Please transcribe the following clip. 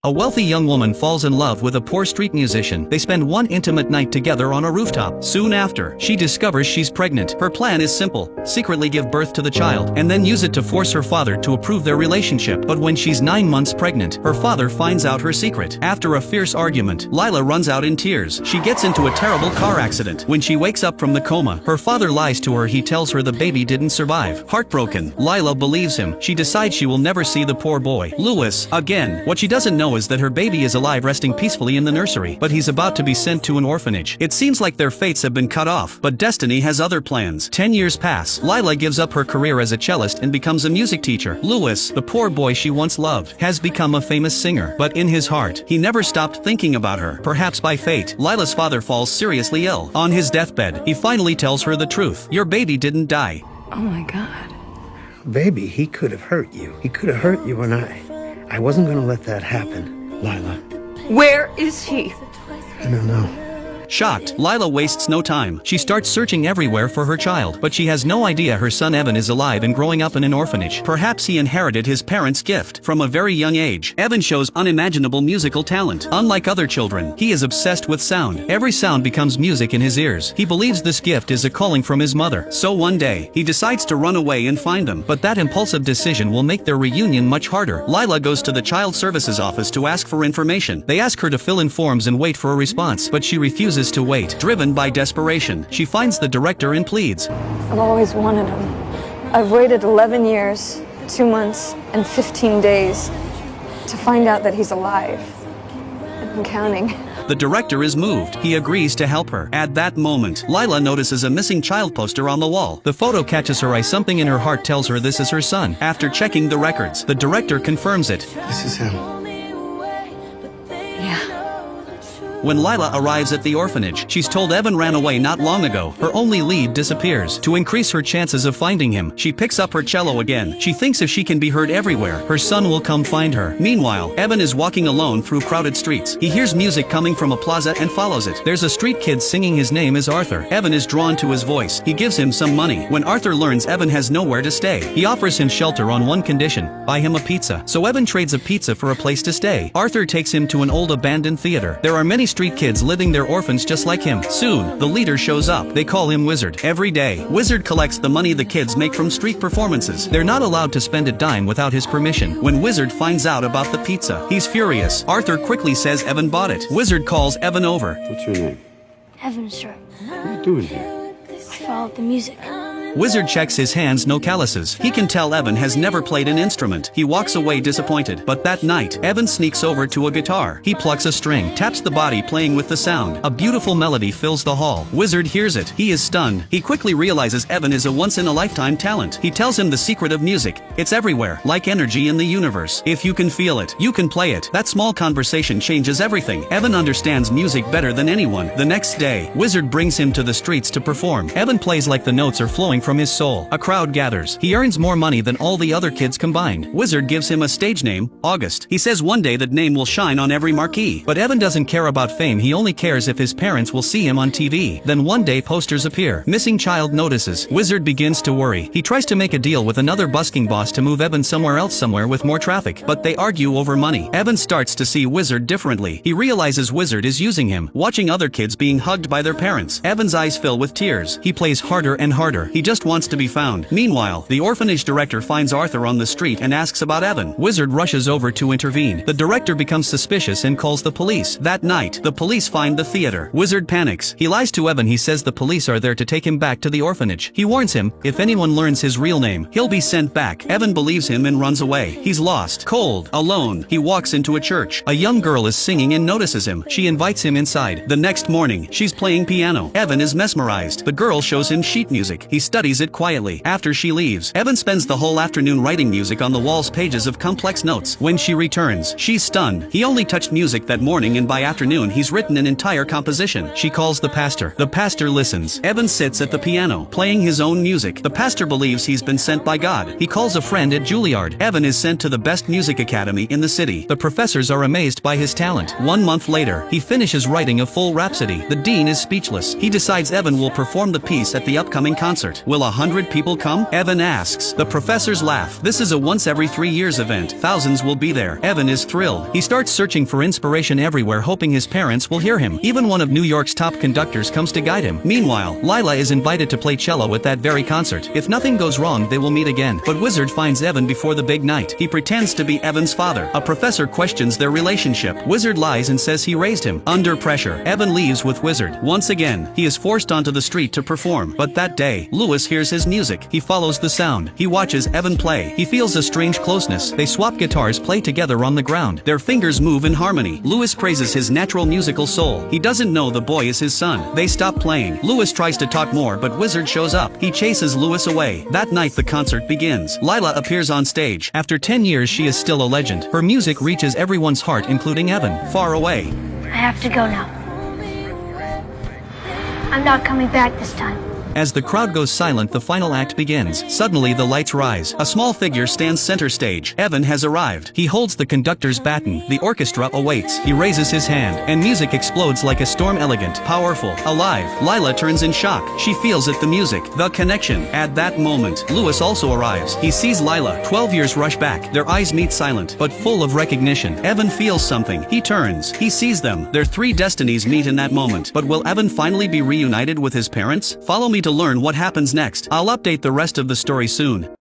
A wealthy young woman falls in love with a poor street musician. They spend one intimate night together on a rooftop. Soon after, she discovers she's pregnant. Her plan is simple: secretly give birth to the child, and then use it to force her father to approve their relationship. But when she's 9 months pregnant, her father finds out her secret. After a fierce argument, Lila runs out in tears. She gets into a terrible car accident. When she wakes up from the coma, her father lies to her. He tells her the baby didn't survive. Heartbroken, Lila believes him. She decides she will never see the poor boy, Louis, again. What she doesn't know is that her baby is alive, resting peacefully in the nursery, but he's about to be sent to an orphanage. It seems like their fates have been cut off, but destiny has other plans. 10 years pass. Lila gives up her career as a cellist and becomes a music teacher. Louis, the poor boy she once loved, has become a famous singer, but in his heart, he never stopped thinking about her. Perhaps by fate, Lila's father falls seriously ill. On his deathbed, he finally tells her the truth. Your baby didn't die. Oh my God. Baby, he could have hurt you. He could have hurt you, and I wasn't going to let that happen, Lila. Where is he? I don't know. Shocked, Lila wastes no time. She starts searching everywhere for her child, but she has no idea her son Evan is alive and growing up in an orphanage. Perhaps he inherited his parents' gift. From a very young age, Evan shows unimaginable musical talent. Unlike other children, he is obsessed with sound. Every sound becomes music in his ears. He believes this gift is a calling from his mother. So one day, he decides to run away and find them. But that impulsive decision will make their reunion much harder. Lila goes to the Child Services office to ask for information. They ask her to fill in forms and wait for a response, but she refuses to wait. Driven by desperation, she finds the director and pleads. I've always wanted him. I've waited 11 years, 2 months, and 15 days to find out that he's alive. I'm counting. The director is moved. He agrees to help her. At that moment, Lila notices a missing child poster on the wall. The photo catches her eye. Something in her heart tells her this is her son. After checking the records, the director confirms it. This is him. When Lila arrives at the orphanage, she's told Evan ran away not long ago. Her only lead disappears. To increase her chances of finding him, she picks up her cello again. She thinks if she can be heard everywhere, her son will come find her. Meanwhile, Evan is walking alone through crowded streets. He hears music coming from a plaza and follows it. There's a street kid singing. His name is Arthur. Evan is drawn to his voice. He gives him some money. When Arthur learns Evan has nowhere to stay, he offers him shelter on one condition: buy him a pizza. So Evan trades a pizza for a place to stay. Arthur takes him to an old abandoned theater. There are many street kids living there, orphans just like him. Soon, the leader shows up. They call him Wizard. Every day, Wizard collects the money the kids make from street performances. They're not allowed to spend a dime without his permission. When Wizard finds out about the pizza, he's furious. Arthur quickly says Evan bought it. Wizard calls Evan over. What's your name? Evan Sharp. What are you doing here? I followed the music. Wizard checks his hands, no calluses. He can tell Evan has never played an instrument. He walks away disappointed. But that night, Evan sneaks over to a guitar. He plucks a string, taps the body, playing with the sound. A beautiful melody fills the hall. Wizard hears it. He is stunned. He quickly realizes Evan is a once-in-a-lifetime talent. He tells him the secret of music. It's everywhere, like energy in the universe. If you can feel it, you can play it. That small conversation changes everything. Evan understands music better than anyone. The next day, Wizard brings him to the streets to perform. Evan plays like the notes are flowing from his soul. A crowd gathers. He earns more money than all the other kids combined. Wizard gives him a stage name, August. He says one day that name will shine on every marquee. But Evan doesn't care about fame. He only cares if his parents will see him on TV. Then one day posters appear. Missing child notices. Wizard begins to worry. He tries to make a deal with another busking boss to move Evan somewhere else, somewhere with more traffic. But they argue over money. Evan starts to see Wizard differently. He realizes Wizard is using him. Watching other kids being hugged by their parents, Evan's eyes fill with tears. He plays harder and harder. He just wants to be found. Meanwhile, the orphanage director finds Arthur on the street and asks about Evan. Wizard rushes over to intervene. The director becomes suspicious and calls the police. That night, the police find the theater. Wizard panics. He lies to Evan. He says the police are there to take him back to the orphanage. He warns him, if anyone learns his real name, he'll be sent back. Evan believes him and runs away. He's lost, cold, alone. He walks into a church. A young girl is singing and notices him. She invites him inside. The next morning, she's playing piano. Evan is mesmerized. The girl shows him sheet music. He studies it quietly. After she leaves, Evan spends the whole afternoon writing music on the wall's pages of complex notes. When she returns, she's stunned. He only touched music that morning, and by afternoon he's written an entire composition. She calls the pastor. The pastor listens. Evan sits at the piano, playing his own music. The pastor believes he's been sent by God. He calls a friend at Juilliard. Evan is sent to the best music academy in the city. The professors are amazed by his talent. 1 month later, he finishes writing a full rhapsody. The dean is speechless. He decides Evan will perform the piece at the upcoming concert. Will 100 people come? Evan asks. The professors laugh. This is a once every 3 years event. Thousands will be there. Evan is thrilled. He starts searching for inspiration everywhere, hoping his parents will hear him. Even one of New York's top conductors comes to guide him. Meanwhile, Lila is invited to play cello at that very concert. If nothing goes wrong, they will meet again. But Wizard finds Evan before the big night. He pretends to be Evan's father. A professor questions their relationship. Wizard lies and says he raised him. Under pressure, Evan leaves with Wizard. Once again, he is forced onto the street to perform. But that day, Lewis hears his music. He follows the sound. He watches Evan play. He feels a strange closeness. They swap guitars, play together on the ground. Their fingers move in harmony. Lewis praises his natural musical soul. He doesn't know the boy is his son. They stop playing. Lewis tries to talk more, but Wizard shows up. He chases Lewis away. That night, the concert begins. Lila appears on stage. After 10 years, she is still a legend. Her music reaches everyone's heart, including Evan. Far away. I have to go now. I'm not coming back this time. As the crowd goes silent, the final act begins. Suddenly, the lights rise. A small figure stands center stage. Evan has arrived. He holds the conductor's baton. The orchestra awaits. He raises his hand, and music explodes like a storm. Elegant, powerful, alive. Lila turns in shock. She feels it, the music, the connection. At that moment, Lewis also arrives. He sees Lila. 12 years rush back. Their eyes meet, silent, but full of recognition. Evan feels something. He turns. He sees them. Their three destinies meet in that moment. But will Evan finally be reunited with his parents? Follow me to learn what happens next. I'll update the rest of the story soon.